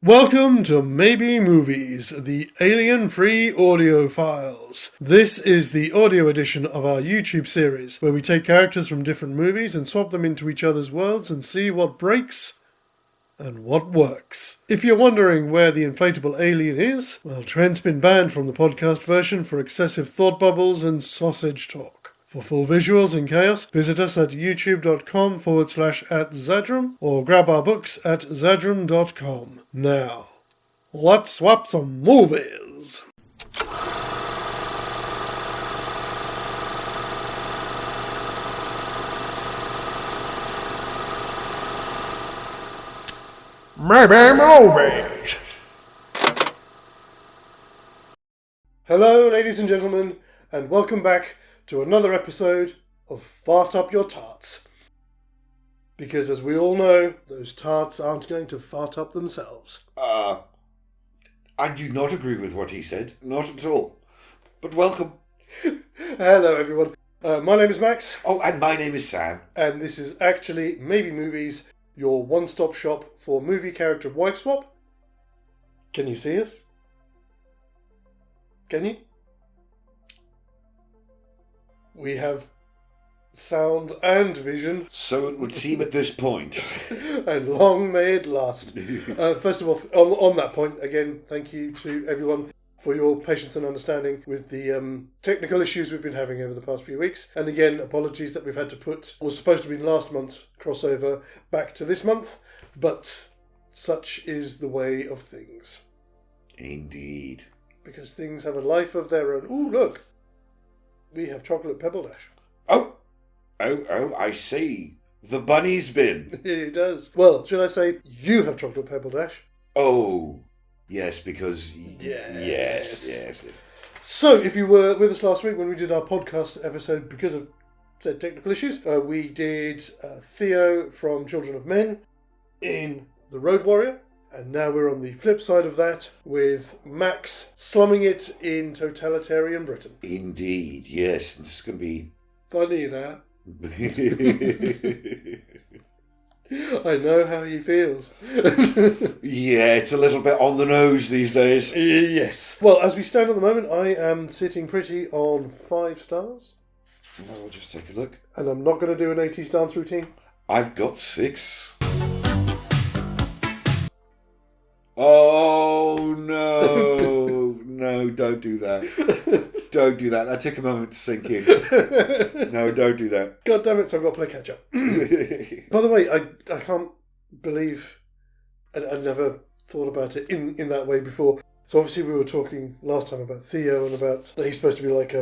Welcome to Maybe Movies, the alien-free audio files. This is the audio edition of our YouTube series, where we take characters from different movies and swap them into each other's worlds and see what breaks and what works. If you're wondering where the inflatable alien is, well, Trent's been banned from the podcast version for excessive thought bubbles and sausage talk. For full visuals and chaos, visit us at youtube.com/@Xadrum or grab our books at Xadrum.com. Now, let's swap some movies! Maybe movies. Hello, ladies and gentlemen, and welcome back to another episode of Fart Up Your Tarts. Because as we all know, those tarts aren't going to fart up themselves. I do not agree with what he said. Not at all. But welcome. Hello, everyone. My name is Max. Oh, and my name is Sam. And this is actually Maybe Movies, your one-stop shop for movie character wife swap. Can you see us? Can you? We have sound and vision. So it would seem at this point. And long may it last. First of all, on that point, again, thank you to everyone for your patience and understanding with the technical issues we've been having over the past few weeks. And again, apologies that we've had to put what was supposed to be last month's crossover back to this month. But such is the way of things. Indeed. Because things have a life of their own. Ooh, look. We have Choco Pebble-Dash. Oh, I see. The bunny's bin. It does. Well, should I say you have Choco Pebble-Dash? Oh, yes, because... Yes. Yes. So, if you were with us last week when we did our podcast episode because of said technical issues, we did Theo from Children of Men in The Road Warrior. And now we're on the flip side of that with Max slumming it in totalitarian Britain. Indeed, yes. This is going to be... Funny that. I know how he feels. Yeah, it's a little bit on the nose these days. Yes. Well, as we stand at the moment, I am sitting pretty on 5 stars. I'll just take a look. And I'm not going to do an 80s dance routine. I've got 6. Oh, no. No, don't do that. Don't do that. That took a moment to sink in. No, don't do that. God damn it, so I've got to play catch up. By the way, I can't believe I never thought about it in that way before. So obviously we were talking last time about Theo and about that he's supposed to be like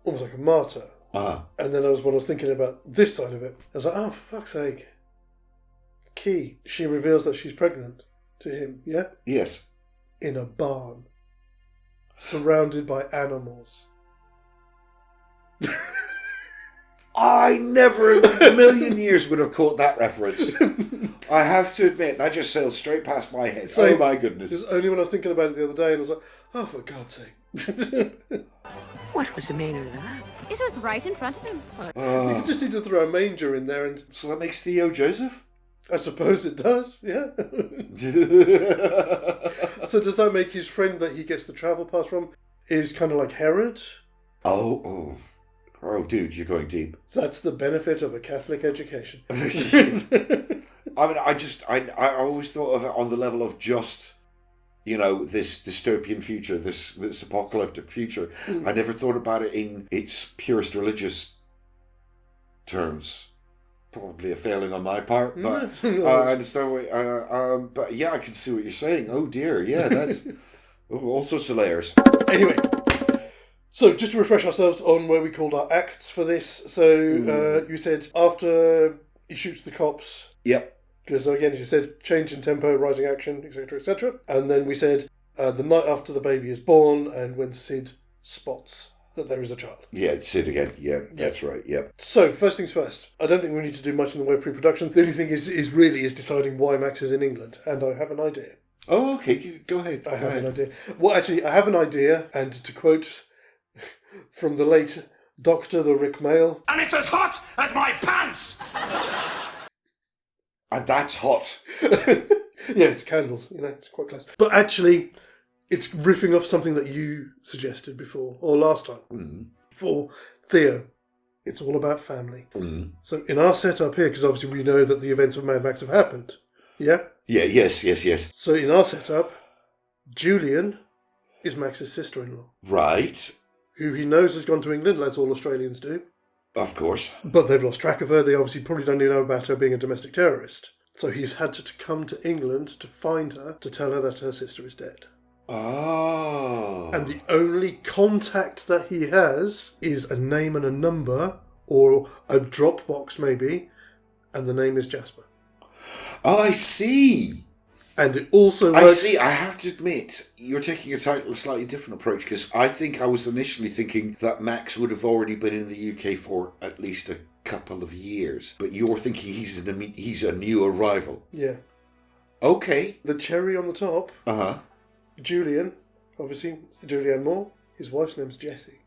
almost like a martyr. Uh-huh. And then when I was thinking about this side of it, I was like, oh, for fuck's sake. Key, she reveals that she's pregnant to him, yeah? Yes. In a barn. Surrounded by animals. I never in a million years would have caught that reference. I have to admit, that just sailed straight past my head. So, oh my goodness. It was only when I was thinking about it the other day and I was like, oh, for God's sake. What was the meaning of that? It was right in front of him. You just need to throw a manger in there and... So that makes Theo Joseph? I suppose it does, yeah. So does that make his friend that he gets the travel pass from is kind of like Herod? Oh, dude, you're going deep. That's the benefit of a Catholic education. I mean, I always thought of it on the level of just, this dystopian future, this apocalyptic future. I never thought about it in its purest religious terms. Probably a failing on my part, but I understand but yeah, I can see what you're saying. Oh dear, yeah, that's all sorts of layers. Anyway, so just to refresh ourselves on where we called our acts for this. So you said after he shoots the cops. Yep. Because again, as you said, change in tempo, rising action, etc., etc. And then we said the night after the baby is born, and when Sid spots that there is a child. Yeah, Sid again. Yeah, that's right. Yeah. So, first things first. I don't think we need to do much in the way of pre-production. The only thing is deciding why Max is in England. And I have an idea. Oh, okay. Go ahead. I have an idea. Well, actually, I have an idea. And to quote from the late Dr. the Rick Mail... And it's as hot as my pants! And that's hot. Yeah, it's candles, it's quite close. But actually, it's riffing off something that you suggested before, or last time. Mm-hmm. For Theo, it's all about family. Mm-hmm. So in our setup here, because obviously we know that the events of Mad Max have happened, yeah? Yeah, yes. So in our setup, Julian is Max's sister-in-law, Right. who he knows has gone to England, as all Australians do. Of course. But they've lost track of her. They obviously probably don't even know about her being a domestic terrorist. So he's had to come to England to find her, to tell her that her sister is dead. Oh. And the only contact that he has is a name and a number, or a Dropbox maybe, and the name is Jasper. Oh, I see. And it also works... I see. I have to admit, you're taking a slightly different approach, because I think I was initially thinking that Max would have already been in the UK for at least a couple of years, but you're thinking he's a new arrival. Yeah. Okay. The cherry on the top, Julian, obviously, Julianne Moore, his wife's name's Jessie.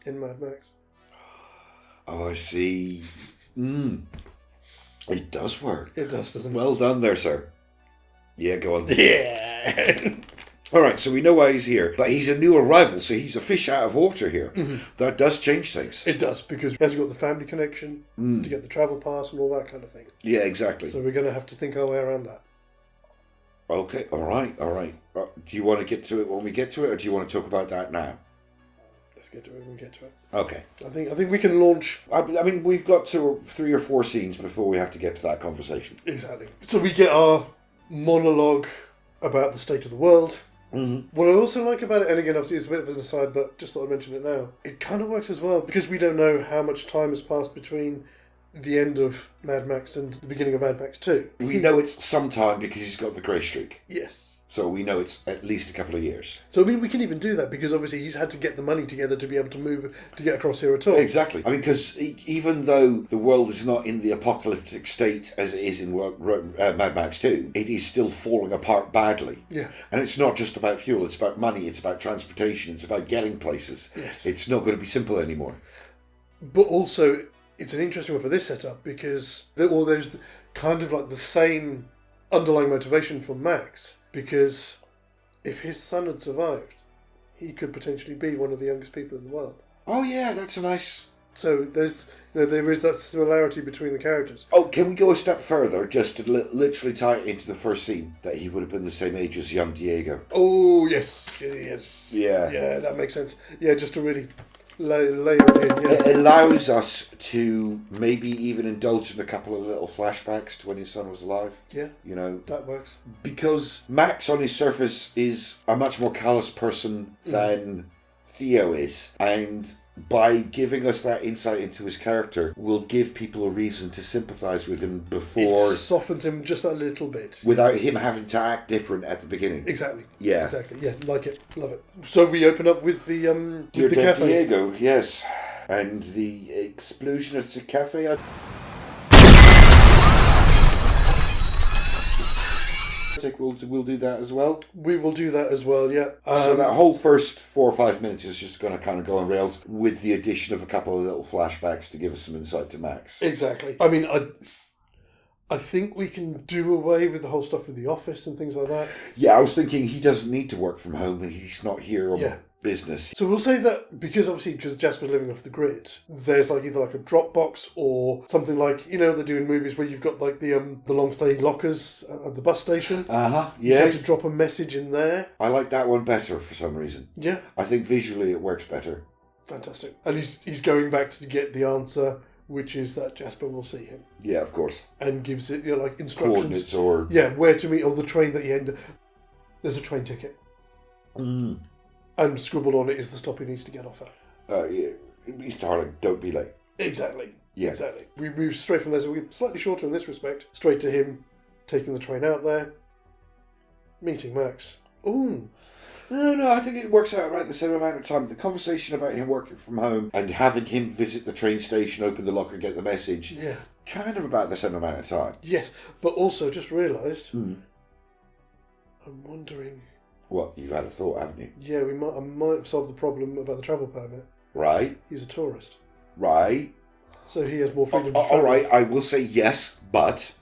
In Mad Max. Oh, I see. It does work. It does, doesn't it? Well done there, sir. Yeah, go on. Yeah. All right, so we know why he's here. But he's a new arrival, so he's a fish out of water here. Mm-hmm. That does change things. It does, because he hasn't got the family connection to get the travel pass and all that kind of thing. Yeah, exactly. So we're going to have to think our way around that. Okay, all right. Do you want to get to it when we get to it, or do you want to talk about that now? Let's get to it when we get to it. Okay. I think we can launch... I mean, we've got 3 or 4 scenes before we have to get to that conversation. Exactly. So we get our monologue about the state of the world. Mm-hmm. What I also like about it, and again, obviously it's a bit of an aside, but just thought I'd mention it now, it kind of works as well, because we don't know how much time has passed between the end of Mad Max and the beginning of Mad Max 2. We know it's some time because he's got the grey streak. Yes. So we know it's at least a couple of years. So, I mean, we can even do that because obviously he's had to get the money together to be able to move, to get across here at all. Exactly. I mean, because even though the world is not in the apocalyptic state as it is in Mad Max 2, it is still falling apart badly. Yeah. And it's not just about fuel, it's about money, it's about transportation, it's about getting places. Yes. It's not going to be simple anymore. But also, it's an interesting one for this setup because there's kind of like the same underlying motivation for Max. Because if his son had survived, he could potentially be one of the youngest people in the world. Oh yeah, that's a nice... So there is that similarity between the characters. Oh, can we go a step further, just to literally tie it into the first scene, that he would have been the same age as young Diego? Oh, yes. Yes. Yeah, that makes sense. Yeah, just to really layer it in. Yeah. It allows us to maybe even indulge in a couple of little flashbacks to when his son was alive. Yeah, that works. Because Max on his surface is a much more callous person than Theo is, and by giving us that insight into his character, will give people a reason to sympathise with him before... It softens him just a little bit. Without him having to act different at the beginning. Exactly. Yeah. Exactly. Yeah, like it. Love it. So we open up with the Dear the cafe. Diego, yes. And the explosion at the cafe... We'll do that as well. We will do that as well, yeah. So that whole first 4 or 5 minutes is just going to kind of go on rails with the addition of a couple of little flashbacks to give us some insight to Max. Exactly. I mean, I think we can do away with the whole stuff with the office and things like that. Yeah, I was thinking he doesn't need to work from home. He's not here on business. So we'll say that because Jasper's living off the grid, there's like either like a Dropbox or something like, they do in movies where you've got like the long stay lockers at the bus station. Yeah. You have to drop a message in there. I like that one better for some reason. Yeah. I think visually it works better. Fantastic. And he's going back to get the answer, which is that Jasper will see him. Yeah, of course. And gives it, like instructions. Coordinates or... Yeah, where to meet, or the train that he ended. There's a train ticket. And scribbled on it is the stop he needs to get off at. Yeah. East Harlem, don't be late. Exactly. Yeah. Exactly. We move straight from there, so we're slightly shorter in this respect. Straight to him taking the train out there, meeting Max. Ooh. No, I think it works out about the same amount of time. The conversation about him working from home and having him visit the train station, open the locker, get the message. Yeah. Kind of about the same amount of time. Yes, but also just realised, I'm wondering... What, you've had a thought, haven't you? Yeah, I might have solved the problem about the travel permit. Right. He's a tourist. Right. So he has more freedom to travel. All right, I will say yes, but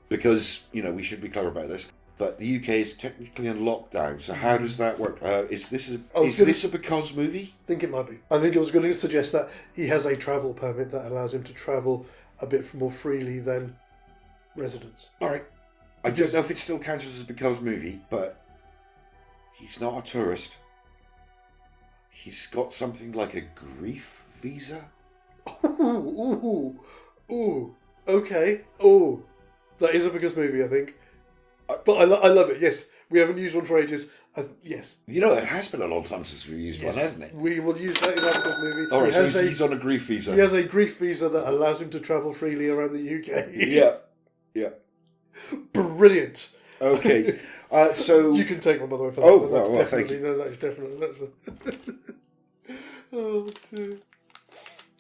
because, we should be clever about this. But the UK is technically in lockdown, so how does that work? Is this a because movie? I think it might be. I think I was going to suggest that he has a travel permit that allows him to travel a bit more freely than residents. All right. I don't know if it still counts as a because movie, but he's not a tourist. He's got something like a grief visa. Ooh, okay. Oh, that is a because movie, I think. But I love it, yes. We haven't used one for ages. Yes. It has been a long time since we've used one, hasn't it? We will use that in our because movie. All right, so he's on a grief visa. He has a grief visa that allows him to travel freely around the UK. Yeah. Brilliant. Okay. So you can take one, by the way, for that. Oh, That's well, definitely, thank you. No, that's definitely. Oh, dear.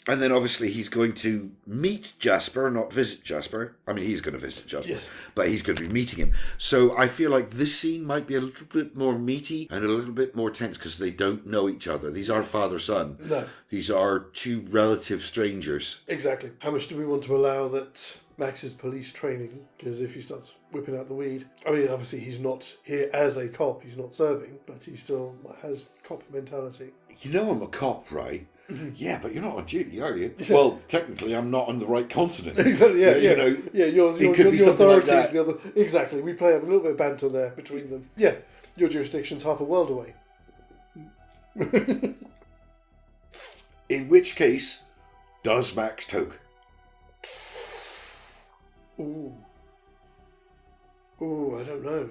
And then obviously he's going to meet Jasper, not visit Jasper. I mean, he's going to visit Jasper, yes, but he's going to be meeting him. So I feel like this scene might be a little bit more meaty and a little bit more tense because they don't know each other. These aren't father-son. No. These are two relative strangers. Exactly. How much do we want to allow that Max's police training? Because if he starts whipping out the weed... I mean, obviously he's not here as a cop. He's not serving, but he still has cop mentality. I'm a cop, right? Yeah, but you're not on duty, are you? Well, technically, I'm not on the right continent. Exactly. Yeah. Your authority like is the other. Exactly. We play up a little bit of banter there between them. Yeah, your jurisdiction's half a world away. In which case, does Max toke? Ooh, I don't know.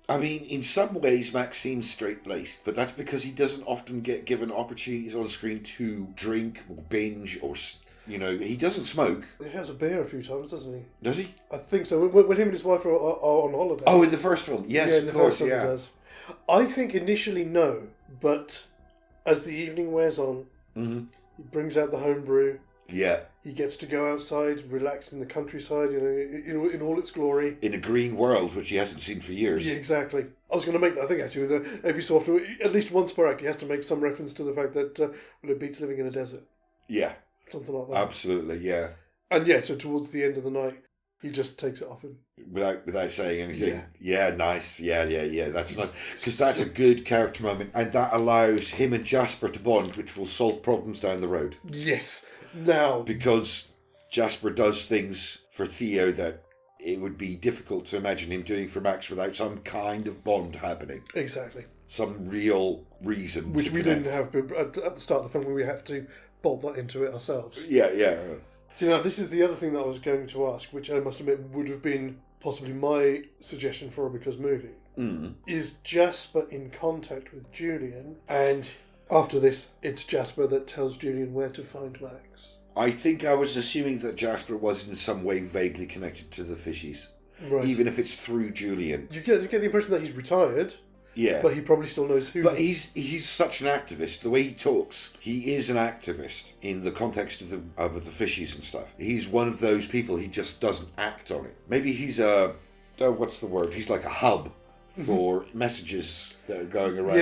I mean, in some ways, Max seems straight-laced, but that's because he doesn't often get given opportunities on screen to drink or binge or, he doesn't smoke. He has a beer a few times, doesn't he? Does he? I think so. When him and his wife are on holiday. Oh, in the first film. Yes, in of the course, first film he does. I think initially no, but as the evening wears on, he brings out the homebrew. Yeah. He gets to go outside, relax in the countryside, in all its glory. In a green world, which he hasn't seen for years. Yeah, exactly. I was going to make that, I think, actually, every so often, at least once per act, he has to make some reference to the fact that it beats living in a desert. Yeah. Something like that. Absolutely, yeah. And so towards the end of the night, he just takes it off him. Without saying anything. Yeah, nice. Yeah. That's nice. Because that's a good character moment. And that allows him and Jasper to bond, which will solve problems down the road. Yes. Now. Because Jasper does things for Theo that it would be difficult to imagine him doing for Max without some kind of bond happening. Exactly. Some real reason. Which we didn't have at the start of the film, we have to bolt that into it ourselves. Yeah. So now this is the other thing that I was going to ask, which I must admit would have been possibly my suggestion for a because movie. Is Jasper in contact with Julian, and after this, it's Jasper that tells Julian where to find Max. I think I was assuming that Jasper was in some way vaguely connected to the Fishies. Right. Even if it's through Julian. You get the impression that he's retired. Yeah. But he probably still knows who. But he's such an activist. The way he talks, he is an activist in the context of the Fishies and stuff. He's one of those people, he just doesn't act on it. Maybe he's what's the word? He's like a hub for messages that are going around.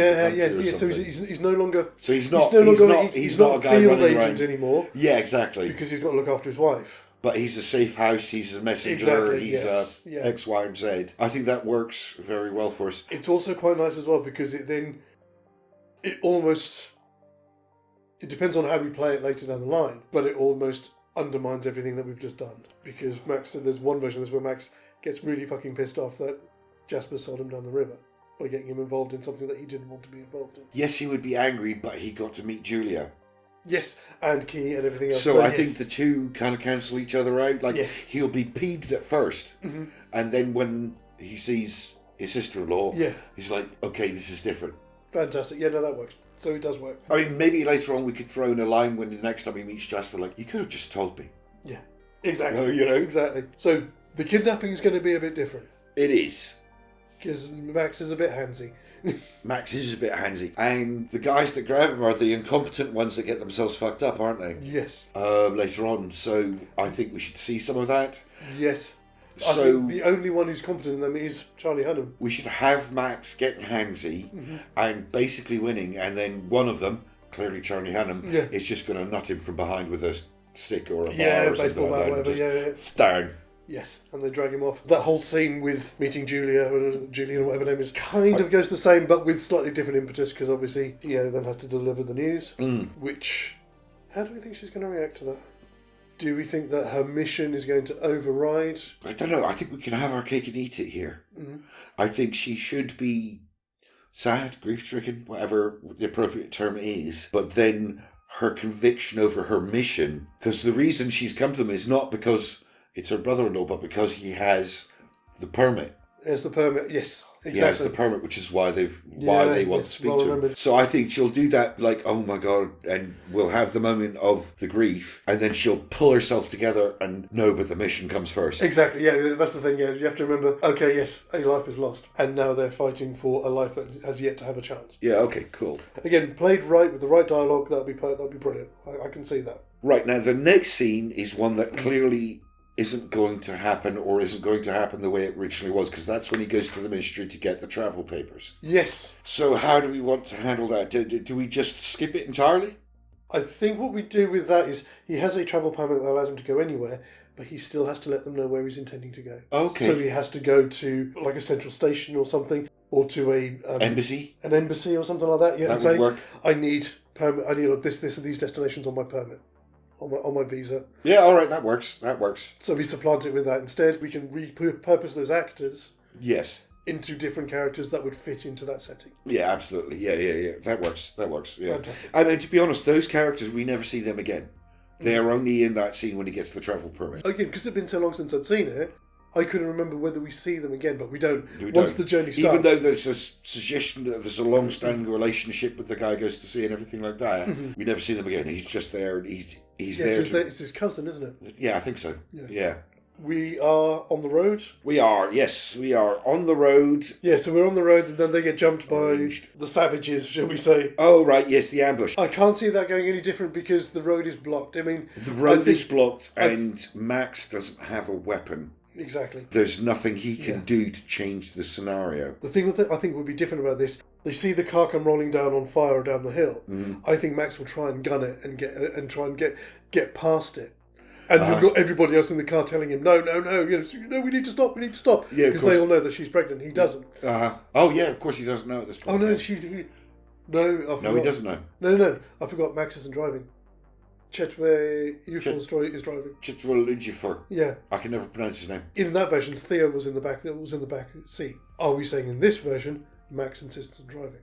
So he's no longer. So he's not a guy field running agent around anymore. Yeah, exactly. Because he's got to look after his wife. But he's a safe house, he's a messenger, exactly, he's X, Y, and Z. I think that works very well for us. It's also quite nice as well because it depends on how we play it later down the line, but it almost undermines everything that we've just done. Because there's one version of this where Max gets really fucking pissed off that Jasper sold him down the river by getting him involved in something that he didn't want to be involved in. Yes, he would be angry, but he got to meet Julia. Yes, and Key and everything else. So I think the two kind of cancel each other out. Like, he'll be peeved at first, and then when he sees his sister-in-law, he's like, okay, this is different. Fantastic. Yeah, no, that works. So it does work. I mean, maybe later on we could throw in a line when the next time he meets Jasper, like, you could have just told me. Yeah, exactly. Well, Exactly. So the kidnapping is going to be a bit different. It is. Because Max is a bit handsy. Max is a bit handsy. And the guys that grab him are the incompetent ones that get themselves fucked up, aren't they? Yes. Later on. So I think we should see some of that. Yes. So I think the only one who's competent in them is Charlie Hunnam. We should have Max getting handsy and basically winning, and then one of them, clearly Charlie Hunnam, is just going to nut him from behind with a stick or a bar or something like that. Whatever, Darn. Yes, and they drag him off. That whole scene with meeting Julian or whatever her name is, kind of goes the same, but with slightly different impetus, because obviously Theo then has to deliver the news, which... How do we think she's going to react to that? Do we think that her mission is going to override? I don't know. I think we can have our cake and eat it here. I think she should be sad, grief-stricken, whatever the appropriate term is, but then her conviction over her mission, because the reason she's come to them is not because it's her brother-in-law, but because he has the permit. There's the permit, yes, exactly. He has the permit, which is why they want to speak to him. So I think she'll do that, like, oh my God, and we'll have the moment of the grief, and then she'll pull herself together and no, but the mission comes first. Exactly, yeah, that's the thing, yeah. You have to remember, okay, yes, a life is lost, and now they're fighting for a life that has yet to have a chance. Yeah, okay, cool. Again, played right with the right dialogue, that'll be brilliant. I can see that. Right, now the next scene is one that clearly isn't going to happen or isn't going to happen the way it originally was, because that's when he goes to the ministry to get the travel papers. Yes. So how do we want to handle that? Do we just skip it entirely? I think what we do with that is he has a travel permit that allows him to go anywhere, but he still has to let them know where he's intending to go. Okay. So he has to go to like a central station or something, or to a... embassy? An embassy or something like that. Yeah, that and would say, work. I need this and these destinations on my permit. On my visa. Yeah, all right, that works. So we supplant it with that. Instead, we can repurpose those actors into different characters that would fit into that setting. Yeah, absolutely. Yeah. That works. Yeah. Fantastic. I mean, to be honest, those characters, we never see them again. They are only in that scene when he gets the travel permit. Again, because it's been so long since I'd seen it, I couldn't remember whether we see them again, but we don't. Once the journey starts. Even though there's a suggestion that there's a long-standing relationship with the guy who goes to see and everything like that, we never see them again. He's just there and he's there. It's his cousin, isn't it? Yeah, I think so. Yeah. We are on the road. We are on the road. Yeah, so we're on the road and then they get jumped by the savages, shall we say. Oh, right, yes, the ambush. I can't see that going any different because the road is blocked. I mean... The road is blocked and Max doesn't have a weapon. Exactly. There's nothing he can do to change the scenario. The thing that I think would be different about this, they see the car come rolling down on fire down the hill. I think Max will try and gun it and get past it. And you've got everybody else in the car telling him, no, we need to stop. Yeah, because they all know that she's pregnant. He doesn't. Oh, yeah, of course he doesn't know at this point. Oh, no, he doesn't know. No, I forgot Max isn't driving. Chetwe is driving. Chetwe Ejiofor. Yeah. I can never pronounce his name. In that version, Theo was in the back seat. Are we saying in this version, Max insists on driving?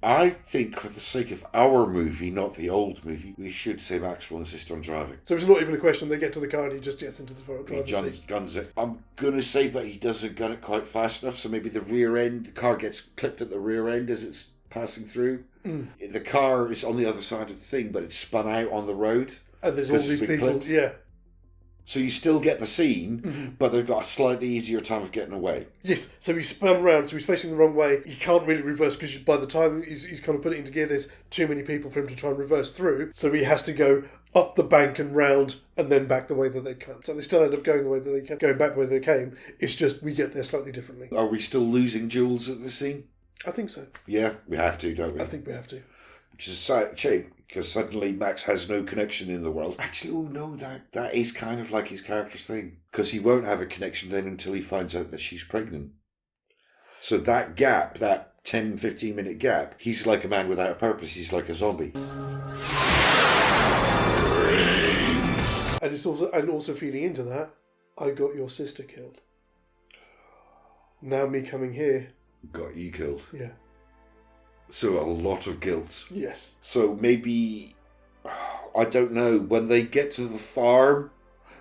I think for the sake of our movie, not the old movie, we should say Max will insist on driving. So it's not even a question, they get to the car and he just gets into the driver's seat. He guns it. I'm going to say, but he doesn't gun it quite fast enough, so maybe the car gets clipped at the rear end as it's passing through. The car is on the other side of the thing, but it's spun out on the road. And there's all these people, clipped. Yeah. So you still get the scene, but they've got a slightly easier time of getting away. Yes, so he's spun around, so he's facing the wrong way. He can't really reverse because by the time he's kind of put it into gear, there's too many people for him to try and reverse through. So he has to go up the bank and round and then back the way that they come. So they still end up going back the way they came. It's just we get there slightly differently. Are we still losing Jules at this scene? I think so. Yeah, we have to, don't we? I think we have to. Which is a shame, because suddenly Max has no connection in the world. Actually, no, that is kind of like his character's thing. Because he won't have a connection then until he finds out that she's pregnant. So that gap, that 10, 15 minute gap, he's like a man without a purpose. He's like a zombie. And it's also feeding into that, I got your sister killed. Now me coming here. Got you killed. Yeah. So a lot of guilt. Yes. So maybe, I don't know, when they get to the farm...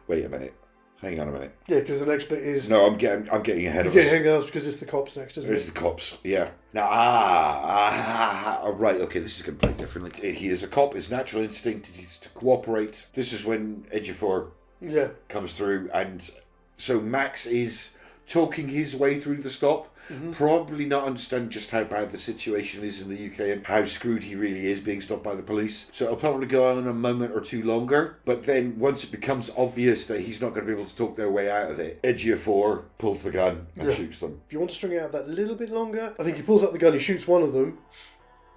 Wait a minute. Hang on a minute. Yeah, because the next bit is... No, I'm getting ahead of us. You're getting ahead because it's the cops next, isn't it? It's the cops, yeah. Now, right, okay, this is going to play differently. He is a cop, his natural instinct is to cooperate. This is when Ejiofor comes through, and so Max is talking his way through the stop. Probably not understand just how bad the situation is in the UK and how screwed he really is being stopped by the police. So it'll probably go on a moment or two longer. But then once it becomes obvious that he's not going to be able to talk their way out of it, Ejiofor pulls the gun and shoots them. If you want to string it out that little bit longer, I think he pulls out the gun, he shoots one of them.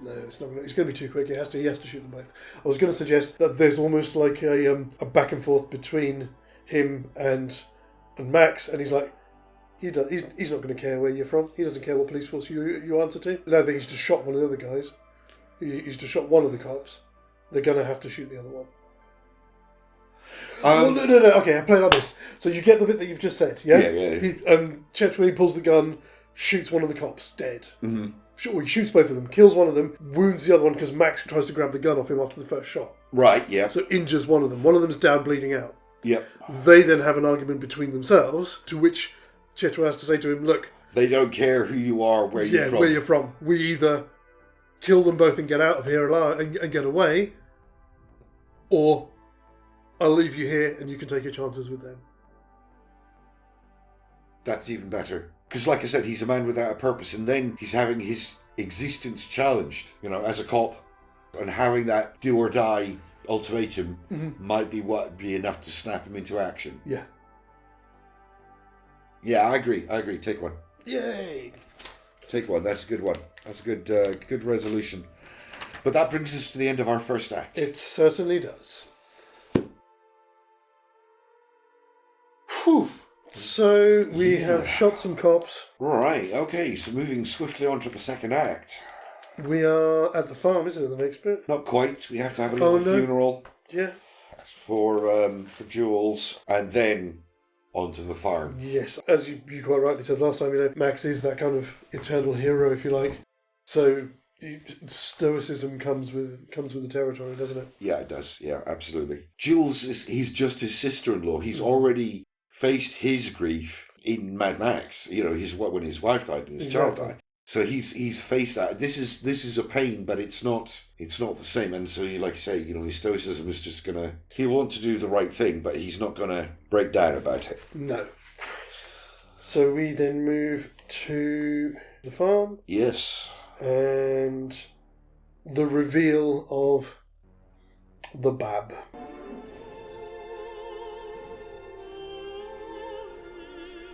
No, it's not. It's going to be too quick. He has to shoot them both. I was going to suggest that there's almost like a back and forth between him and Max, and he's like, he's not going to care where you're from. He doesn't care what police force you answer to. Now that he's just shot one of the other guys, he's just shot one of the cops, they're going to have to shoot the other one. No. Okay, I play it like this. So you get the bit that you've just said, yeah? Yeah. Chetway pulls the gun, shoots one of the cops, dead. Mm-hmm. Sure, he shoots both of them, kills one of them, wounds the other one because Max tries to grab the gun off him after the first shot. Right, yeah. So injures one of them. One of them's down, bleeding out. Yep. They then have an argument between themselves, to which Chetway has to say to him, look... They don't care who you are, where you're from. Yeah, where you're from. We either kill them both and get out of here alive and get away, or I'll leave you here and you can take your chances with them. That's even better. Because like I said, he's a man without a purpose, and then he's having his existence challenged, as a cop, and having that do or die ultimatum might be enough to snap him into action. Yeah. Yeah, I agree. Take one. Yay! Take one. That's a good one. That's a good resolution. But that brings us to the end of our first act. It certainly does. Whew. So we have shot some cops. Right, okay, so moving swiftly on to the second act. We are at the farm, isn't it, the next bit? Not quite. We have to have a little funeral. Yeah. For Jules, and then onto the farm. Yes, as you quite rightly said last time, Max is that kind of eternal hero, if you like. So stoicism comes with the territory, doesn't it? Yeah, it does. Yeah, absolutely. Jules he's just his sister-in-law. He's already faced his grief in Mad Max. When his wife died and his child died. So he's faced that. This is a pain, but it's not the same. And so, like you say, his stoicism is just he'll want to do the right thing, but he's not gonna break down about it. No. So we then move to the farm. Yes. And the reveal of the Bab.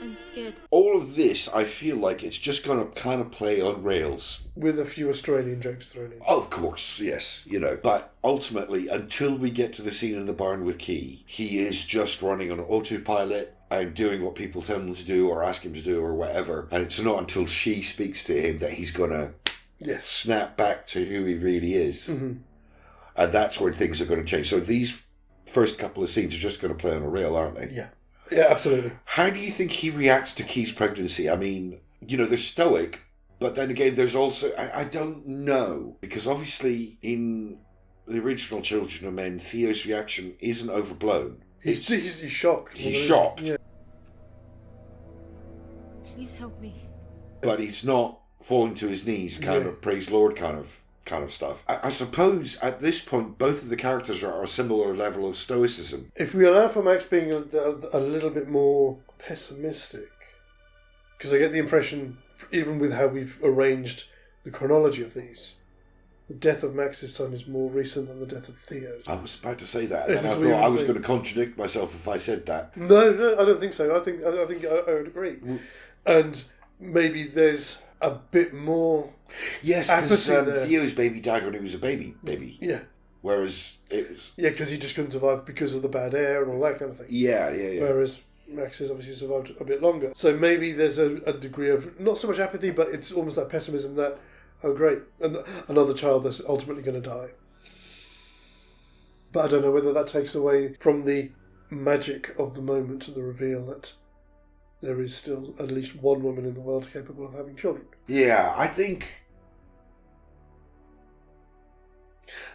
I'm scared. All of this, I feel like it's just going to kind of play on rails. With a few Australian jokes thrown in. Of course, yes, But ultimately, until we get to the scene in the barn with Key, he is just running on autopilot and doing what people tell him to do or ask him to do or whatever. And it's not until she speaks to him that he's going to snap back to who he really is. Mm-hmm. And that's when things are going to change. So these first couple of scenes are just going to play on a rail, aren't they? Yeah. Yeah, absolutely. How do you think he reacts to Key's pregnancy? I mean, they're stoic, but then again, there's also... I don't know. Because obviously, in the original Children of Men, Theo's reaction isn't overblown. He's shocked. He's shocked. Yeah. Please help me. But he's not falling to his knees, kind of praise Lord kind of stuff. I suppose at this point both of the characters are a similar level of stoicism. If we allow for Max being a little bit more pessimistic, because I get the impression, even with how we've arranged the chronology of these, the death of Max's son is more recent than the death of Theo. I was about to say that, and I thought I was going to contradict myself if I said that. No, I don't think so. I think I would agree. And maybe there's a bit more... Yes, because Theo's baby died when he was a baby. Yeah. Whereas it was... Yeah, because he just couldn't survive because of the bad air and all that kind of thing. Yeah. Whereas Max has obviously survived a bit longer. So maybe there's a degree of, not so much apathy, but it's almost that pessimism that, oh great, another child that's ultimately going to die. But I don't know whether that takes away from the magic of the moment to the reveal that there is still at least one woman in the world capable of having children. Yeah, I think...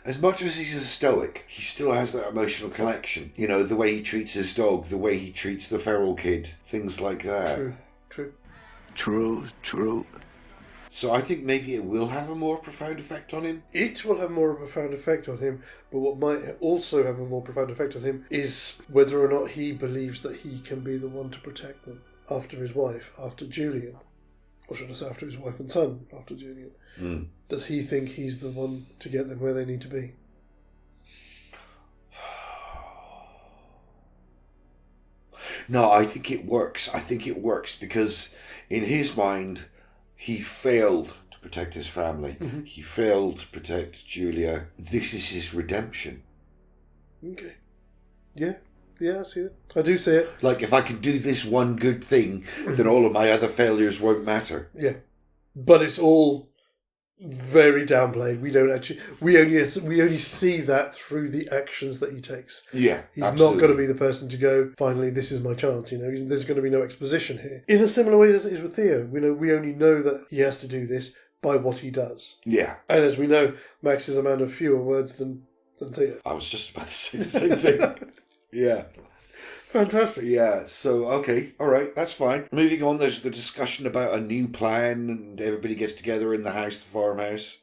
As much as he's a stoic, he still has that emotional connection. The way he treats his dog, the way he treats the feral kid, things like that. True. So I think maybe it will have a more profound effect on him. It will have more of a profound effect on him, but what might also have a more profound effect on him is whether or not he believes that he can be the one to protect them after his wife, after Julian. Or should I say after his wife and son, after Julian. Does he think he's the one to get them where they need to be? No, I think it works. Because in his mind, he failed to protect his family. Mm-hmm. He failed to protect Julia. This is his redemption. Okay. Yeah. Yeah, I see it. I do see it. Like, if I can do this one good thing, then all of my other failures won't matter. Yeah. But it's all very downplayed. We don't actually... We only see that through the actions that he takes. Yeah, He's absolutely. not going to be the person to go, finally, this is my chance, There's going to be no exposition here. In a similar way as it is with Theo. We only know that he has to do this by what he does. Yeah. And as we know, Max is a man of fewer words than Theo. I was just about to say the same thing. Yeah. Fantastic. Yeah, so, okay, all right, that's fine. Moving on, there's the discussion about a new plan, and everybody gets together in the house, the farmhouse.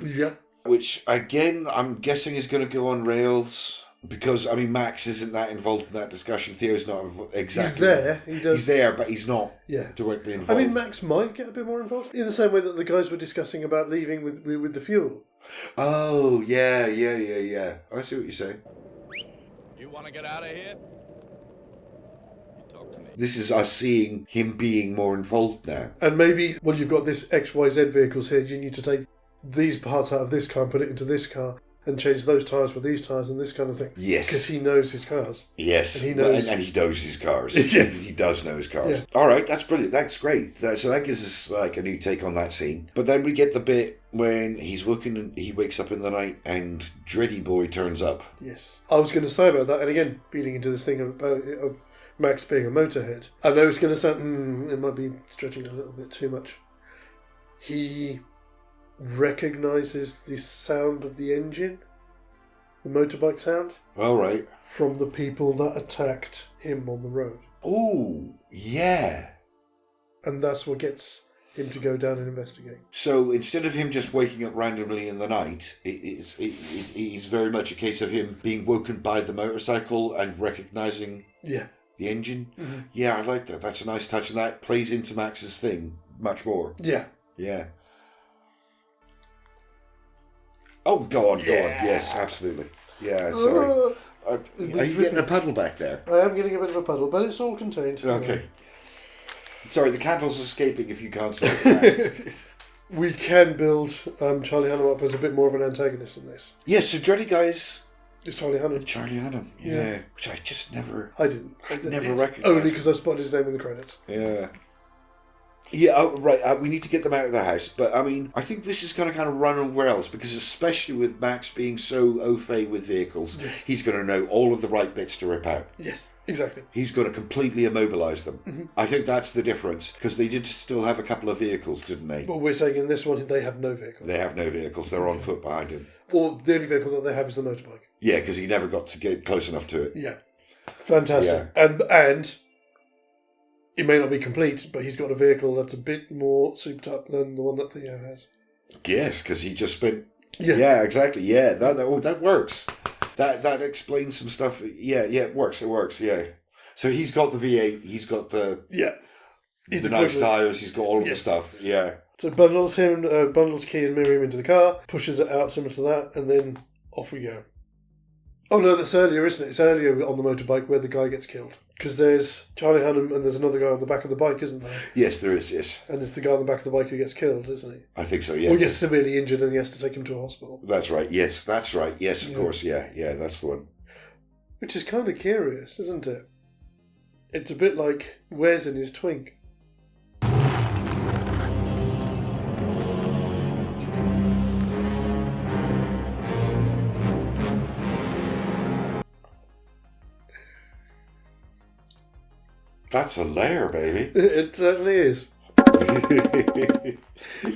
Yeah. Which, again, I'm guessing is going to go on rails, because, Max isn't that involved in that discussion. Theo's not exactly... He's there. He's there, but he's not Yeah. directly involved. Max might get a bit more involved, in the same way that the guys were discussing about leaving with the fuel. Oh, yeah. I see what you're saying. You want to get out of here? Talk to me. This is us seeing him being more involved now. And maybe, you've got this XYZ vehicles here, you need to take these parts out of this car and put it into this car and change those tyres for these tyres and this kind of thing. Yes. Because he knows his cars. Yes. And he knows... And he knows his cars. Yes. He does know his cars. Yeah. All right, that's brilliant. That's great. So that gives us like a new take on that scene. But then we get the bit when he wakes up in the night and Dreddy Boy turns up. Yes. I was going to say about that, and again, feeding into this thing of Max being a motorhead. I know it's going to sound... it might be stretching a little bit too much. He recognises the sound of the engine, the motorbike sound, All right. from the people that attacked him on the road. Ooh, yeah. And that's what gets him to go down and investigate. So instead of him just waking up randomly in the night, it's very much a case of him being woken by the motorcycle and recognising Yeah. the engine. Mm-hmm. Yeah, I like that. That's a nice touch, and that plays into Max's thing much more. Yeah. Yeah. Oh, go on. Yes, absolutely. Yeah, sorry. Are you getting a puddle back there? I am getting a bit of a puddle, but it's all contained. Okay. Sorry, the candle's escaping if you can't see it. We can build Charlie Hunnam up as a bit more of an antagonist in this. Yes, so Dreddy Guys... It's Charlie Hunnam. Charlie Hunnam, yeah. Which I just never... I didn't. Never it's recognised. only because I spotted his name in the credits. Yeah. Yeah, right. We need to get them out of the house. But, I think this is going to kind of run on rails because especially with Max being so au fait with vehicles, he's going to know all of the right bits to rip out. Yes, exactly. He's going to completely immobilise them. Mm-hmm. I think that's the difference because they did still have a couple of vehicles, didn't they? But we're saying in this one, they have no vehicle. They have no vehicles. They're on foot behind him. Or the only vehicle that they have is the motorbike. Yeah, because he never got to get close enough to it. Yeah. Fantastic. Yeah. And it may not be complete, but he's got a vehicle that's a bit more souped up than the one that Theo has. Yes, because he just spent... Yeah, exactly. Yeah, that works. That explains some stuff. Yeah, it works, yeah. So he's got the V8, he's got the... Yeah. The nice tyres, he's got all of the stuff, yeah. So bundles Key and Miriam into the car, pushes it out similar to that, and then off we go. Oh no, that's earlier, isn't it? It's earlier on the motorbike where the guy gets killed. Because there's Charlie Hunnam and there's another guy on the back of the bike, isn't there? Yes, there is, yes. And it's the guy on the back of the bike who gets killed, isn't he? I think so, yeah. Or gets severely injured and he has to take him to a hospital. That's right, yes, that's right. Yes, of course, yeah, that's the one. Which is kind of curious, isn't it? It's a bit like Wes in his twink. That's a layer, baby. It certainly is.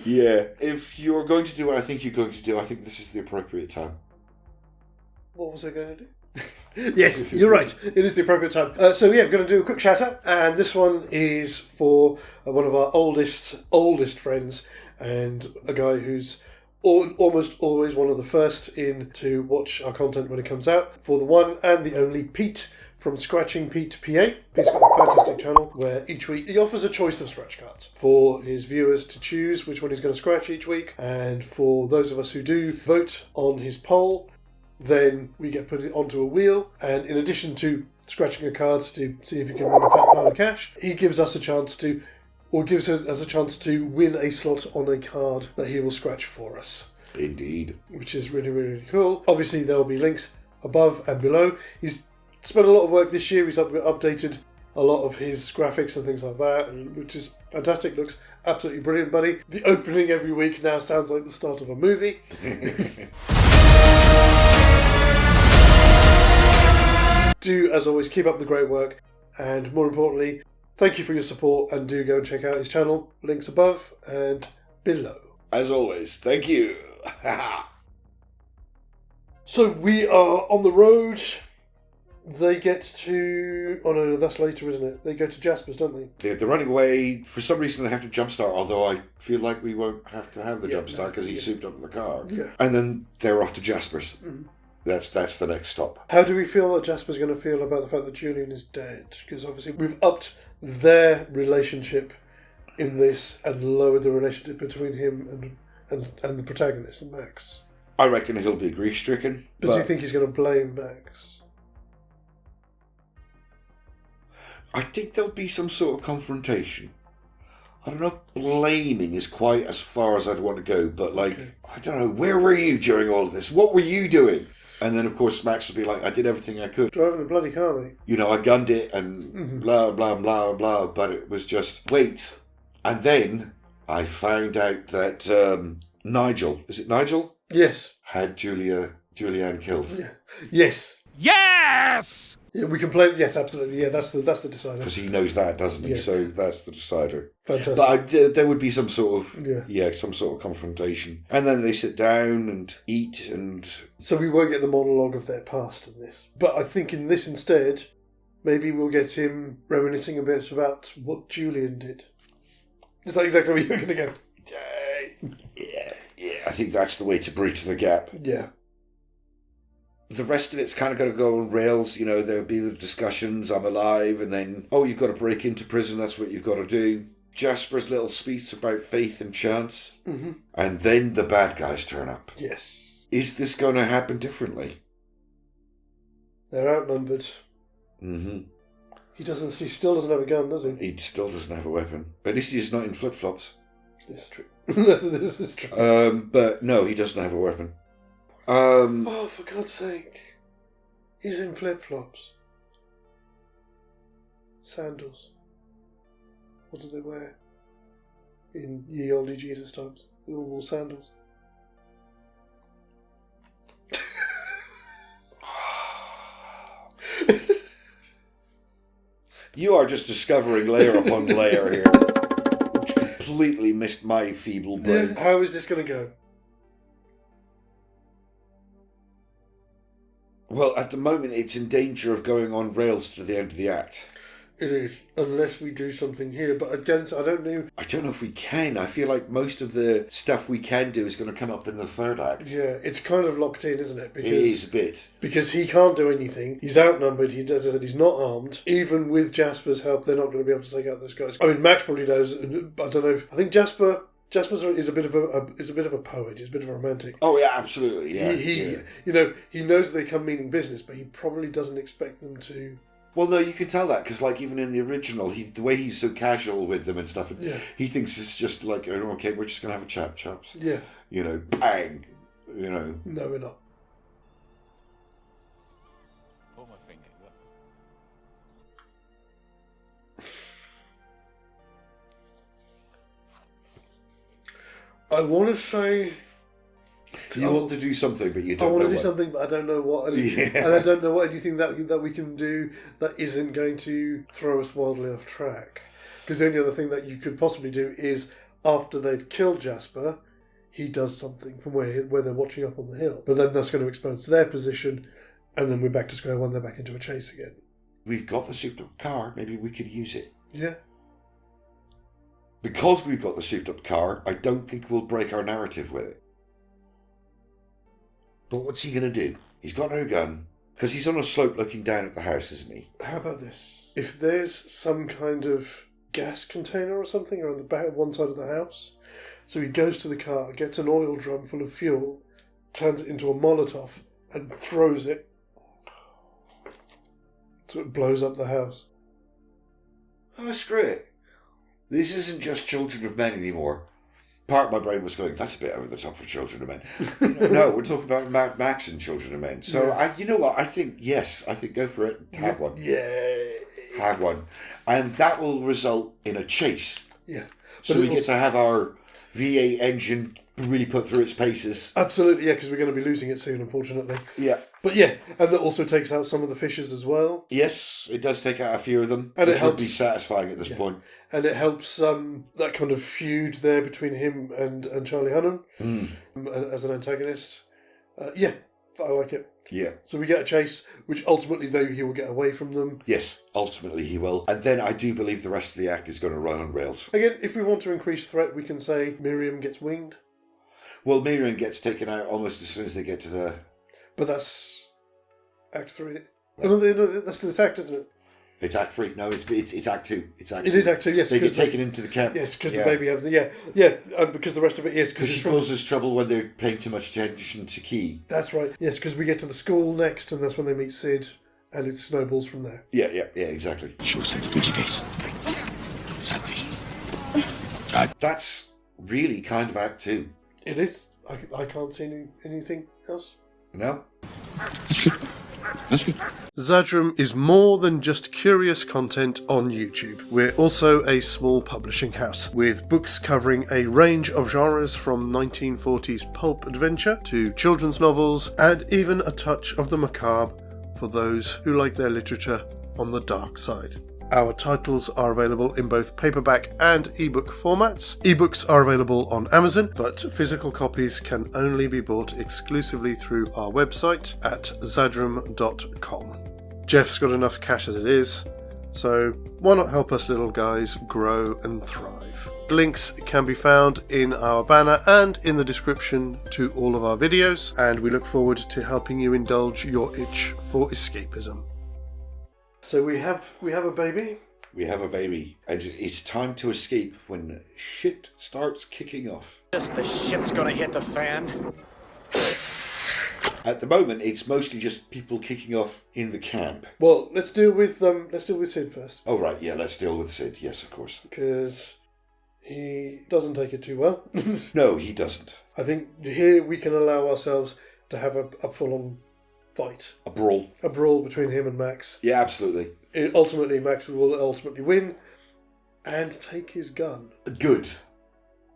Yeah. If you're going to do what I think you're going to do, I think this is the appropriate time. What was I going to do? Yes, you're right. It is the appropriate time. So we're going to do a quick shout out. And this one is for one of our oldest friends and a guy who's almost always one of the first in to watch our content when it comes out. For the one and the only Pete from Scratching Pete PA. Pete's got a fantastic channel where each week he offers a choice of scratch cards for his viewers to choose which one he's going to scratch each week. And for those of us who do vote on his poll, then we get put it onto a wheel. And in addition to scratching a card to see if you can win a fat pile of cash, he gives us a chance to, or gives us a chance to win a slot on a card that he will scratch for us. Indeed. Which is really, really cool. Obviously, there will be links above and below. He's spent a lot of work this year. He's updated a lot of his graphics and things like that, which is fantastic. Looks absolutely brilliant, buddy. The opening every week now sounds like the start of a movie. Do, as always, keep up the great work, and more importantly, thank you for your support, and do go and check out his channel. Links above and below. As always, thank you. So we are on the road. They get to... Oh no, that's later, isn't it? They go to Jasper's, don't they? They're running away. For some reason, they have to jumpstart, although I feel like we won't have to have the jumpstart because he's souped up in the car. Yeah. And then they're off to Jasper's. That's the next stop. How do we feel that Jasper's going to feel about the fact that Julian is dead? Because obviously we've upped their relationship in this and lowered the relationship between him and the protagonist, Max. I reckon he'll be grief-stricken. But do you think he's going to blame Max? I think there'll be some sort of confrontation. I don't know if blaming is quite as far as I'd want to go, but I don't know, where were you during all of this? What were you doing? And then, of course, Max will be like, I did everything I could. Driving the bloody car, mate. You know, I gunned it and blah, blah, blah, blah, but it was just, wait. And then I found out that Nigel, is it Nigel? Yes. Had Julianne killed. Yeah. Yes. Yes! Yeah, we can play... Yes, absolutely. Yeah, that's the decider. Because he knows that, doesn't he? Yeah. So that's the decider. Fantastic. But there would be some sort of... Yeah. Some sort of confrontation. And then they sit down and eat and... So we won't get the monologue of their past in this. But I think in this instead, maybe we'll get him reminiscing a bit about what Julian did. Is that exactly where you're going to go? Yeah. I think that's the way to bridge the gap. Yeah. The rest of it's kind of going to go on rails. You know, there'll be the discussions, I'm alive, and then, you've got to break into prison, that's what you've got to do. Jasper's little speech about faith and chance. Mm-hmm. And then the bad guys turn up. Yes. Is this going to happen differently? They're outnumbered. Mm-hmm. He still doesn't have a gun, does he? He still doesn't have a weapon. At least he's not in flip-flops. This is true. This is true. But no, he doesn't have a weapon. Oh, for God's sake. He's in flip-flops. Sandals. What do they wear? In ye olde Jesus times. They all wore sandals. You are just discovering layer upon layer here. Which completely missed my feeble brain. Yeah, how is this going to go? Well, at the moment, it's in danger of going on rails to the end of the act. It is, unless we do something here. But again, I don't know. I don't know if we can. I feel like most of the stuff we can do is going to come up in the third act. Yeah, it's kind of locked in, isn't it? Because, it is a bit. Because he can't do anything. He's outnumbered. As I said, he's not armed. Even with Jasper's help, they're not going to be able to take out those guys. I mean, Max probably knows. I don't know. I think Jasper is a bit of a poet. He's a bit of a romantic. Oh yeah, absolutely. Yeah. He knows they come meaning business, but he probably doesn't expect them to. Well, no, you can tell that because, even in the original, the way he's so casual with them and stuff, he thinks it's just like, okay, we're just gonna have a chat, chaps. Yeah. Bang. No, we're not. Pull my finger. I want to say... You want to do something, but you don't know I want what. to do something, but I don't know what. And I don't know what anything that we can do that isn't going to throw us wildly off track. Because the only other thing that you could possibly do is, after they've killed Jasper, he does something from where they're watching up on the hill. But then that's going to expose their position, and then we're back to square one, they're back into a chase again. We've got the souped-up car, maybe we could use it. Yeah. Because we've got the souped-up car, I don't think we'll break our narrative with it. But what's he going to do? He's got no gun. Because he's on a slope looking down at the house, isn't he? How about this? If there's some kind of gas container or something around the back one side of the house, so he goes to the car, gets an oil drum full of fuel, turns it into a Molotov, and throws it. So it blows up the house. Oh, screw it. This isn't just Children of Men anymore. part of my brain was going, that's a bit over the top for Children of Men. No, we're talking about Max and Children of Men. So, you know what? I think go for it. Have one. Yeah. Have one. And that will result in a chase. Yeah. So we get to have our V8 engine really put through its paces. Absolutely, yeah, because we're going to be losing it soon, unfortunately. Yeah. But yeah, and that also takes out some of the fishes as well. Yes, it does take out a few of them, and which it helps, would be satisfying at this point. And it helps that kind of feud there between him and Charlie Hunnam as an antagonist. Yeah, I like it. Yeah. So we get a chase, which ultimately, though, he will get away from them. Yes, ultimately he will. And then I do believe the rest of the act is going to run on rails. Again, if we want to increase threat, we can say Miriam gets winged. Well, Miriam gets taken out almost as soon as they get to the... But that's Act 3. Oh, no, that's this act, isn't it? It's Act 3. No, it's Act 2. It's Act 2. It is Act 2, yes. They get taken into the camp. Yes, because the baby has... because the rest of it, yes. Because she causes trouble when they're paying too much attention to Key. That's right. Yes, because we get to the school next, and that's when they meet Sid, and it snowballs from there. Yeah, exactly. Show us that Fuji face. Sad face. That's really kind of Act 2. It is. I can't see anything else. No? That's good. Xadrum is more than just curious content on YouTube. We're also a small publishing house with books covering a range of genres from 1940s pulp adventure to children's novels and even a touch of the macabre for those who like their literature on the dark side. Our titles are available in both paperback and ebook formats. Ebooks are available on Amazon, but physical copies can only be bought exclusively through our website at xadrum.com. Jeff's got enough cash as it is, so why not help us little guys grow and thrive? Links can be found in our banner and in the description to all of our videos, and we look forward to helping you indulge your itch for escapism. So we have a baby. We have a baby. And it's time to escape when shit starts kicking off. Just the shit's gonna hit the fan. At the moment, it's mostly just people kicking off in the camp. Well, let's deal with Sid first. Oh, right, yeah, let's deal with Sid. Yes, of course. Because he doesn't take it too well. No, he doesn't. I think here we can allow ourselves to have a full-on fight. A brawl. A brawl between him and Max. Yeah, absolutely. Ultimately, Max will ultimately win and take his gun. Good.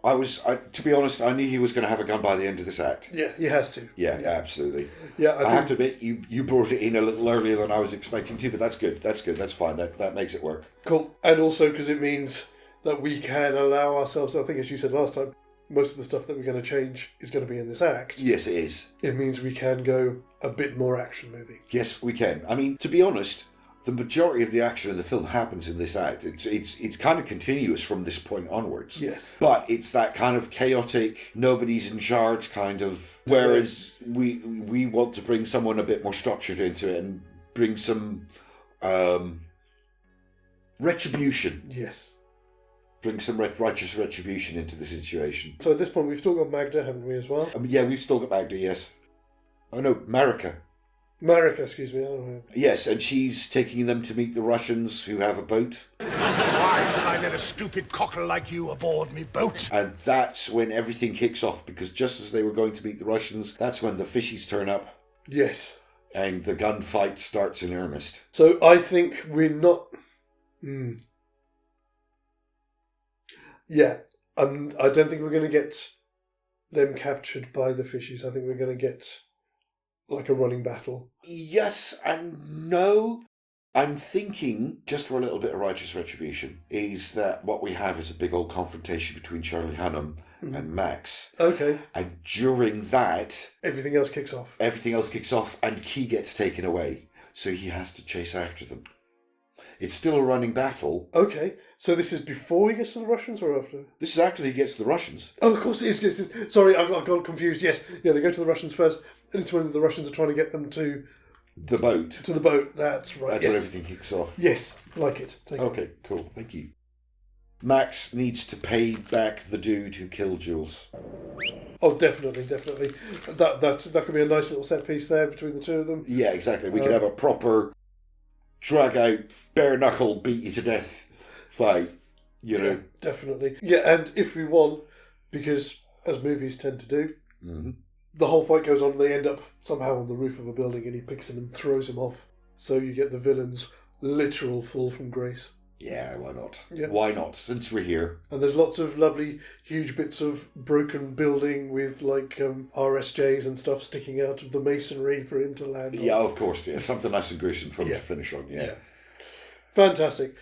To be honest, I knew he was going to have a gun by the end of this act. Yeah, he has to. Yeah, absolutely. Yeah, I have to admit, you brought it in a little earlier than I was expecting to, but that's good. That's good. That's fine. That makes it work. Cool. And also because it means that we can allow ourselves, I think as you said last time, most of the stuff that we're going to change is going to be in this act. Yes, it is. It means we can go a bit more action movie. Yes, we can. I mean, to be honest, the majority of the action in the film happens in this act. It's kind of continuous from this point onwards. Yes. But it's that kind of chaotic, nobody's in charge kind of, whereas we want to bring someone a bit more structured into it and bring some retribution. Yes. Bring some righteous retribution into the situation. So at this point, we've still got Magda, haven't we, as well? Yeah, we've still got Magda, yes. Oh no, Marika. Marika, excuse me. I don't know. Yes, and she's taking them to meet the Russians who have a boat. Why should I let a stupid cockle like you aboard me boat? And that's when everything kicks off, because just as they were going to meet the Russians, that's when the fishies turn up. Yes. And the gunfight starts in earnest. So I think we're not... Yeah, I don't think we're going to get them captured by the fishies. I think we're going to get like a running battle. Yes and no. I'm thinking, just for a little bit of righteous retribution, is that what we have is a big old confrontation between Charlie Hunnam and Max. Okay. And during that... Everything else kicks off. Everything else kicks off and Key gets taken away. So he has to chase after them. It's still a running battle. Okay. So this is before he gets to the Russians or after? This is after he gets to the Russians. Oh, of course it is. Yes, yes. Sorry, I got confused. Yes. Yeah, they go to the Russians first, and it's when the Russians are trying to get them to... The boat. To the boat, that's right. That's when everything kicks off. Yes, like it. Okay, cool. Thank you. Max needs to pay back the dude who killed Jules. Oh, definitely. That could be a nice little set piece there between the two of them. Yeah, exactly. We could have a proper drag-out, bare-knuckle, beat-you-to-death fight, you know. Definitely. Yeah, and if we want, because, as movies tend to do, the whole fight goes on, they end up somehow on the roof of a building and he picks him and throws him off. So you get the villain's literal fall from grace. Yeah, why not? Yeah. Why not, since we're here? And there's lots of lovely, huge bits of broken building with, like, RSJs and stuff sticking out of the masonry for him to land on. Yeah, of course, yeah. Something nice and gruesome for him to finish on, yeah. Fantastic.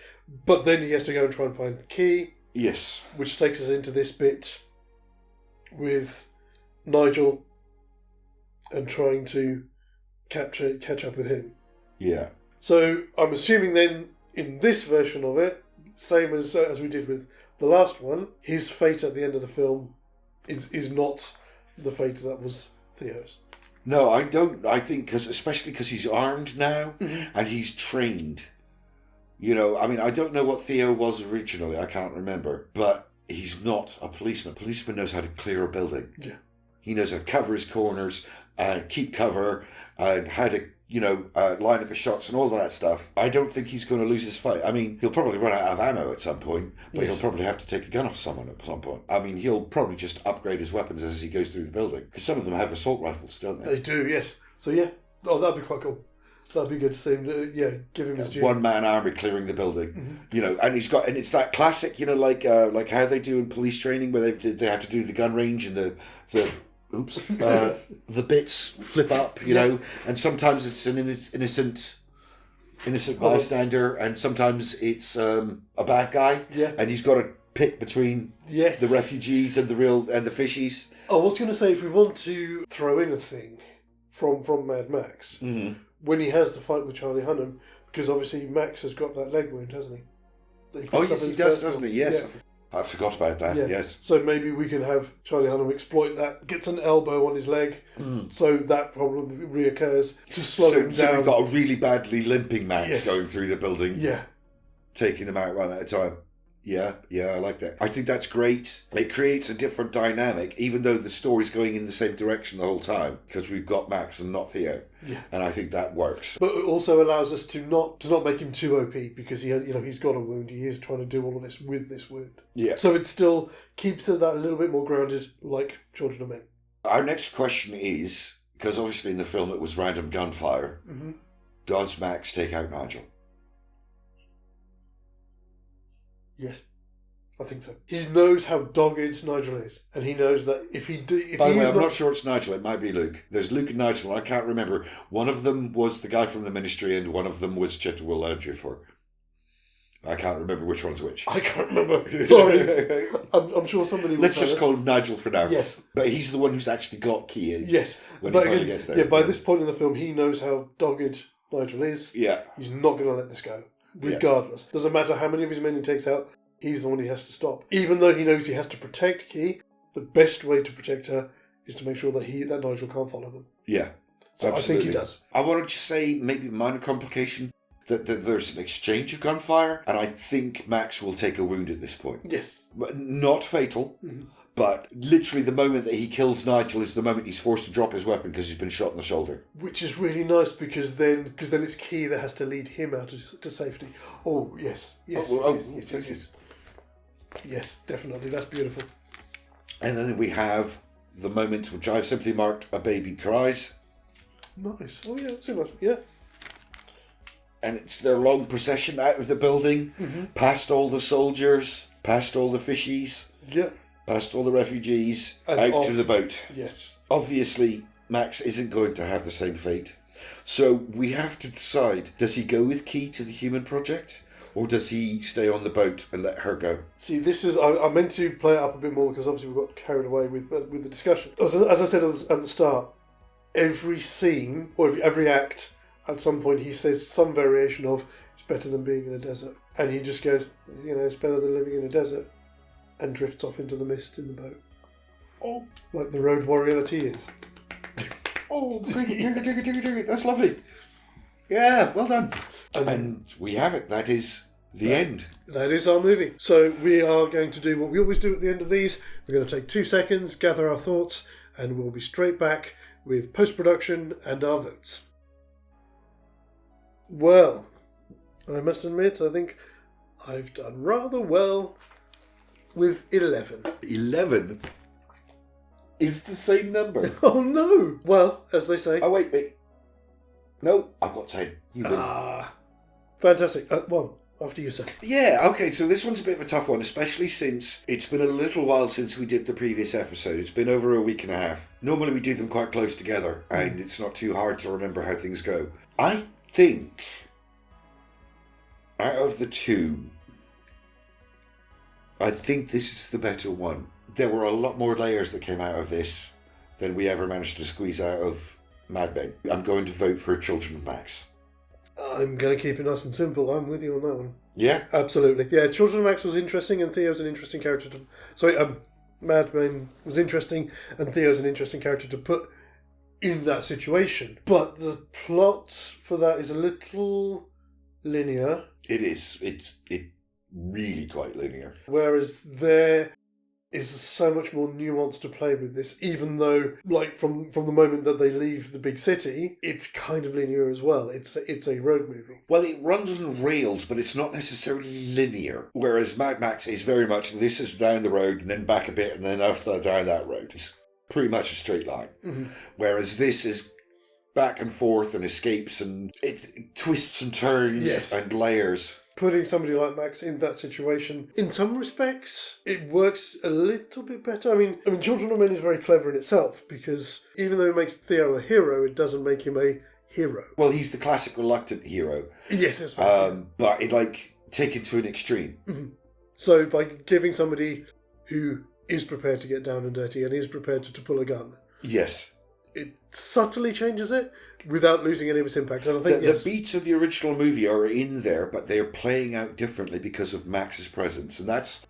But then he has to go and try and find the key. Yes. Which takes us into this bit with Nigel and trying to catch up with him. Yeah. So I'm assuming then, in this version of it, same as we did with the last one, his fate at the end of the film is not the fate that was Theo's. No, I don't. I think, especially because he's armed now and he's trained. You know, I mean, I don't know what Theo was originally. I can't remember. But he's not a policeman. A policeman knows how to clear a building. Yeah. He knows how to cover his corners, keep cover, and how to, line up his shots and all that stuff. I don't think he's going to lose his fight. I mean, he'll probably run out of ammo at some point, but he'll probably have to take a gun off someone at some point. I mean, he'll probably just upgrade his weapons as he goes through the building. Because some of them have assault rifles, don't they? They do, yes. So, yeah. Oh, that'd be quite cool. That'd be good to see him, give him his due. One-man army clearing the building. And and it's that classic, like how they do in police training where they have to do the gun range and the bits flip up, you know, and sometimes it's an innocent bystander, and sometimes it's a bad guy, and he's got to pick between the refugees and the fishies. I was going to say, if we want to throw in a thing from Mad Max, when he has the fight with Charlie Hunnam, because obviously Max has got that leg wound, hasn't he? Oh yes, he does, doesn't he? Yes. Yeah. I forgot about that, yes. So maybe we can have Charlie Hunnam exploit that, gets an elbow on his leg, so that problem reoccurs to slow him down. So we've got a really badly limping Max going through the building, taking them out one at a time. Yeah, I like that. I think that's great. It creates a different dynamic, even though the story's going in the same direction the whole time, because we've got Max and not Theo. Yeah. And I think that works. But it also allows us to not make him too OP, because he has, he's got a wound. He is trying to do all of this with this wound. Yeah. So it still keeps it that a little bit more grounded, like Children of Men. Our next question is, because obviously in the film it was random gunfire, does Max take out Nigel? Yes, I think so. He knows how dogged Nigel is, and he knows that if he do... By the way, I'm not sure it's Nigel, it might be Luke. There's Luke and Nigel, I can't remember. One of them was the guy from the Ministry, and one of them was Chitwell Ejiofor. I can't remember which one's which. I can't remember. Sorry. I'm sure somebody will. Let's just call him Nigel for now. Yes. But he's the one who's actually got Kia. Yes. When he finally gets there. Yeah, by this point in the film, he knows how dogged Nigel is. Yeah. He's not going to let this go. Regardless. Yeah. Doesn't matter how many of his men he takes out, he's the one he has to stop. Even though he knows he has to protect Key, the best way to protect her is to make sure that Nigel can't follow them. Yeah. So absolutely. I think he does. I wanted to say, maybe minor complication, that there's an exchange of gunfire, and I think Max will take a wound at this point. Yes. Not fatal, but literally the moment that he kills Nigel is the moment he's forced to drop his weapon because he's been shot in the shoulder. Which is really nice, because then it's Key that has to lead him out to safety. Oh, yes. Yes, yes, definitely. That's beautiful. And then we have the moment which I've simply marked "A Baby Cries." Nice. Oh, yeah, that's nice. Yeah. And it's their long procession out of the building, past all the soldiers, past all the fishies, past all the refugees, and out to the boat. Yes. Obviously, Max isn't going to have the same fate. So we have to decide, does he go with Key to the Human Project? Or does he stay on the boat and let her go? See, this is... I meant to play it up a bit more, because obviously we got carried away with the discussion. As I said at the start, every scene, or every act... At some point, he says some variation of, it's better than being in a desert. And he just goes, it's better than living in a desert. And drifts off into the mist in the boat. Oh. Like the road warrior that he is. Oh, dig it. That's lovely. Yeah, well done. And we have it. That is the end. That is our movie. So we are going to do what we always do at the end of these. We're going to take 2 seconds, gather our thoughts, and we'll be straight back with post-production and our votes. Well, I must admit, I think I've done rather well with 11. 11 is the same number. Oh no! Well, as they say. Oh, wait. No, I've got 10. You win. Fantastic. Well, after you, sir. Yeah, okay, so this one's a bit of a tough one, especially since it's been a little while since we did the previous episode. It's been over a week and a half. Normally we do them quite close together, and it's not too hard to remember how things go. I think, out of the two, I think this is the better one. There were a lot more layers that came out of this than we ever managed to squeeze out of Mad Men. I'm going to vote for Children of Max. I'm going to keep it nice and simple. I'm with you on that one. Yeah? Absolutely. Yeah, Children of Max was interesting, and Theo's an interesting character to... Mad Men was interesting, and Theo's an interesting character to put in that situation. But the plot for that is a little linear. It is. It's really quite linear. Whereas there is so much more nuance to play with this, even though, like, from the moment that they leave the big city, it's kind of linear as well. It's a road movie. Well, it runs on rails, but it's not necessarily linear. Whereas Mad Max is very much, this is down the road, and then back a bit, and then after that, down that road. It's pretty much a straight line. Mm-hmm. Whereas this is back and forth and escapes, and it twists and turns and layers. Putting somebody like Max in that situation, in some respects, it works a little bit better. I mean, Children of Men is very clever in itself, because even though it makes Theo a hero, it doesn't make him a hero. Well, he's the classic reluctant hero. Yes, but it, like, taken to an extreme. Mm-hmm. So by giving somebody who is prepared to get down and dirty and is prepared to pull a gun. Yes. It subtly changes it without losing any of its impact. And I think the beats of the original movie are in there, but they're playing out differently because of Max's presence, and that's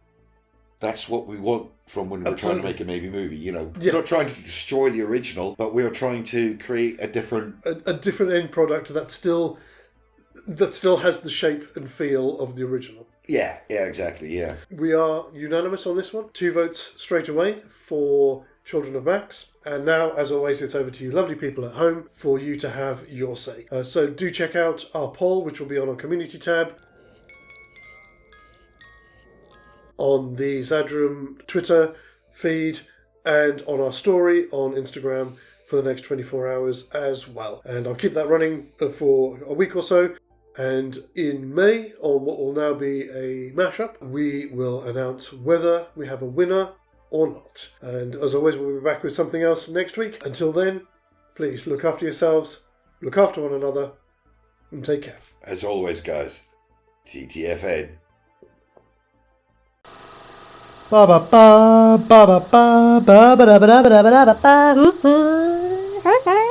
what we want from when we're trying to make a maybe movie. You know, we're not trying to destroy the original, but we're trying to create a different end product that still has the shape and feel of the original. Yeah, exactly. Yeah, we are unanimous on this one. 2 votes straight away for Children of Max. And now, as always, it's over to you lovely people at home for you to have your say. So do check out our poll, which will be on our community tab, on the Xadrum Twitter feed, and on our story on Instagram for the next 24 hours as well. And I'll keep that running for a week or so. And in May, on what will now be a mashup, we will announce whether we have a winner or not. And as always, we'll be back with something else next week. Until then, please look after yourselves, look after one another, and take care. As always, guys, TTFN. Ba ba ba ba ba ba ba ba ba ba ba ba ba ba.